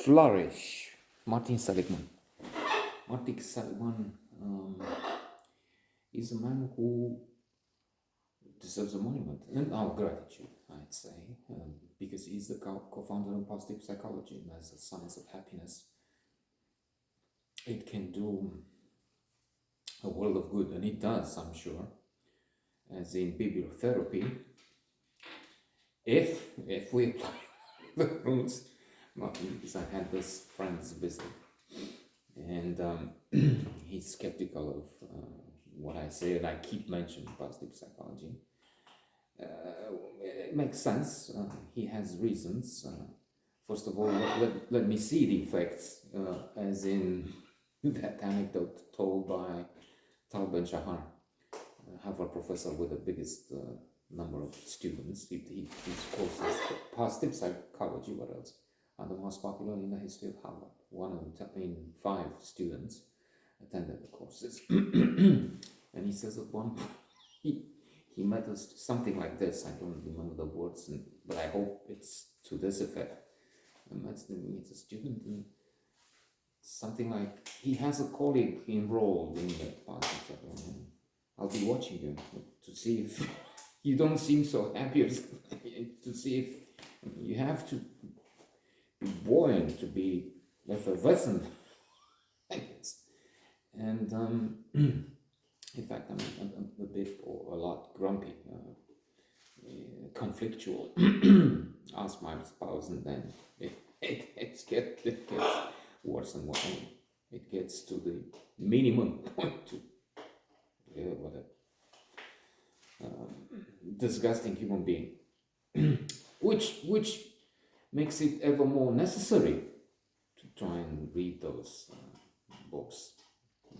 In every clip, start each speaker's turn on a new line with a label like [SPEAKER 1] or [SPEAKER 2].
[SPEAKER 1] Flourish, Martin Seligman. Martin Seligman is a man who deserves a monument and our gratitude, I'd say, because he's the co-founder of positive psychology, and as a science of happiness, it can do a world of good, and it does, I'm sure, as in bibliotherapy, if we apply the rules. Because I had this friend's visit, and he's skeptical of what I say, and I keep mentioning positive psychology. It makes sense. He has reasons. First of all, let me see the effects, as in that anecdote told by Tal Ben-Shahar, Harvard professor with the biggest number of students. His courses, positive psychology, what else? Are the most popular in the history of Harvard. 1 in 5 students attended the courses. And he says at one point, he met us something like this. I don't remember the words, but I hope it's to this effect. He meets a student, and something like, he has a colleague enrolled in the positive psychology. I'll be watching you to see if you don't seem so happy, to see if you have to be buoyant, to be effervescent, I guess. And in fact, I'm a bit or a lot grumpy, conflictual. Ask my spouse, and then it gets worse and worse. It gets to the minimum point to what a disgusting human being, which makes it ever more necessary to try and read those books,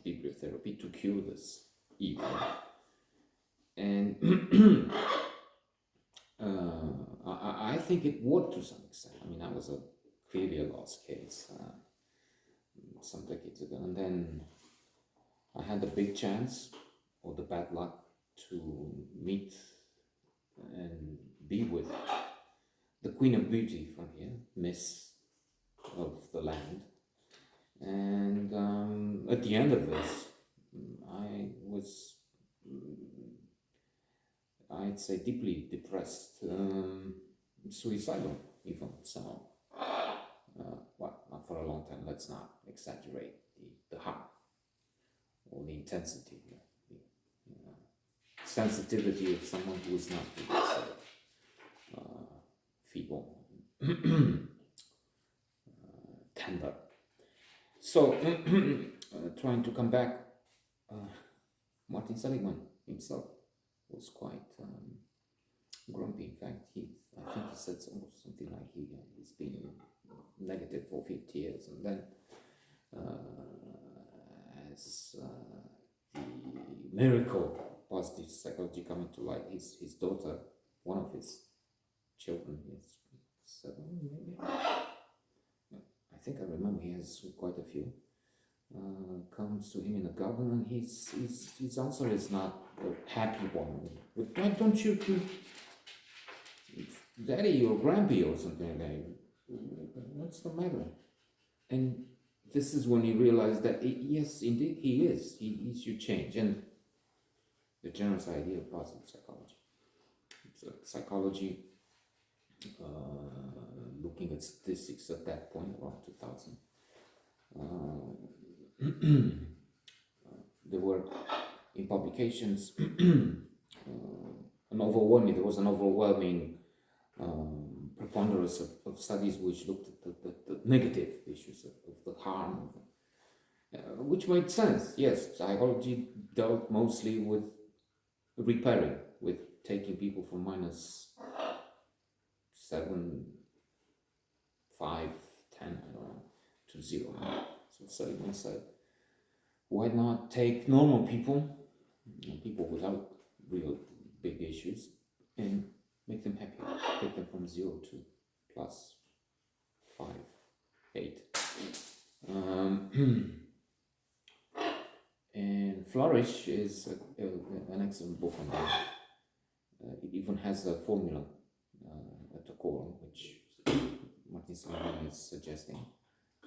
[SPEAKER 1] bibliotherapy, to cure this evil. And I think it worked to some extent. I mean, that was clearly a lost case some decades ago. And then I had the big chance, or the bad luck, to meet and be with the Queen of Beauty from here, Miss of the land. And at the end of this, I was, I'd say, deeply depressed, suicidal even. So, well, not for a long time. Let's not exaggerate the harm or the intensity, the sensitivity of someone who is not feeble, tender. So, trying to come back, Martin Seligman himself was quite grumpy. In fact, I think he said something like he's been negative for 50 years, and then as the miracle positive psychology coming to light, his daughter, one of his children, is 7 maybe. I think I remember he has quite a few. Comes to him in the garden, and his answer is not a happy one. Why don't you, Daddy or Grampy or something like that? What's the matter? And this is when he realized that yes, indeed, he should change. And the generous idea of positive psychology. It's a psychology looking at statistics at that point, around 2000. There were, in publications, there was an overwhelming preponderance of studies which looked at the negative issues of the harm, which made sense. Yes, psychology dealt mostly with repairing, with taking people from -7, 5, 10, I don't know, to 0. So Seligman said, why not take normal people, people without real big issues, and make them happy, take them from 0 to +5, 8. And Flourish is an excellent book on that. It even has a formula at the core, which Martin Seligman is suggesting.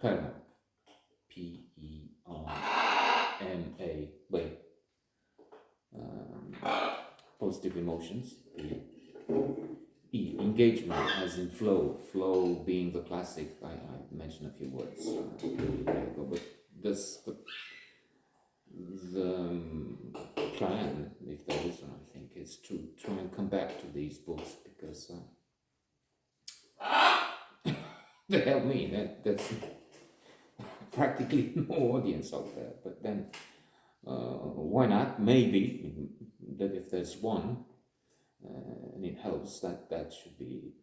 [SPEAKER 1] PERMA, PERMA, wait, positive emotions, engagement as in flow being the classic. I mentioned a few words ago, but this the plan, if there is one, I think, is to try and come back to these books because they help me. That's practically no audience out there. But then, why not? Maybe that if there's one and it helps, that should be,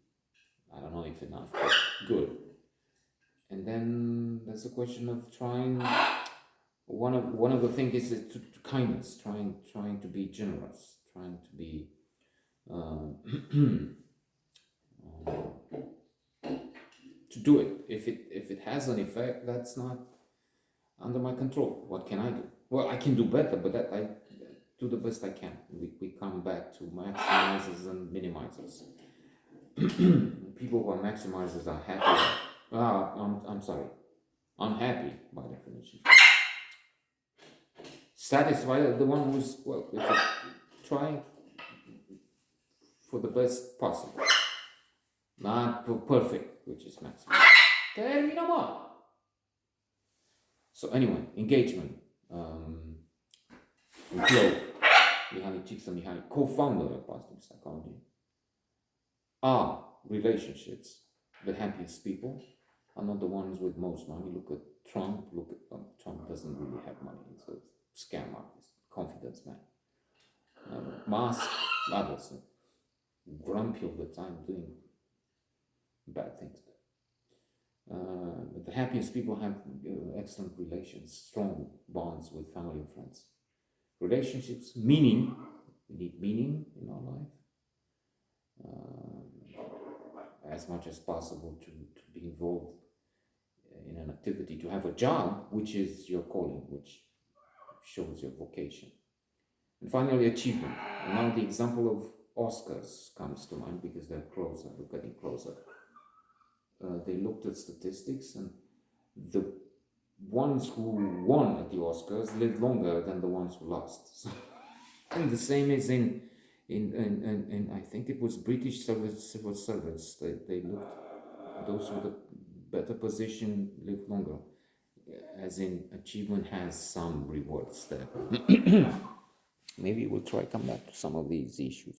[SPEAKER 1] I don't know if enough, but good. And then there's a question of trying. One of the things is to kindness, trying to be generous, trying to be to do it. If it has an effect, that's not under my control. What can I do? Well, I can do better, but that I do the best I can. We come back to maximizers and minimizers. People who are maximizers are happy. I'm sorry, unhappy by definition. Satisfied, the one who's, well, trying for the best possible, not perfect, which is maximum. Termino. So anyway, engagement. Flow. Mihaly Csikszentmihalyi, co-founder of positive psychology. Relationships. The happiest people are not the ones with most money. Look at Trump. Trump doesn't really have money. He's a scam artist, confidence man. Musk, others, grumpy all the time, doing bad things. But the happiest people have excellent relations, strong bonds with family and friends. Relationships, meaning. We need meaning in our life. As much as possible to be involved in an activity, to have a job, which is your calling, which shows your vocation. And finally, achievement. And now the example of Oscars comes to mind because they're getting closer. They looked at statistics, and the ones who won at the Oscars lived longer than the ones who lost. So, and the same is in I think it was British civil servants. They looked, those with a better position lived longer, as in achievement has some rewards there. Maybe we'll try come back to some of these issues.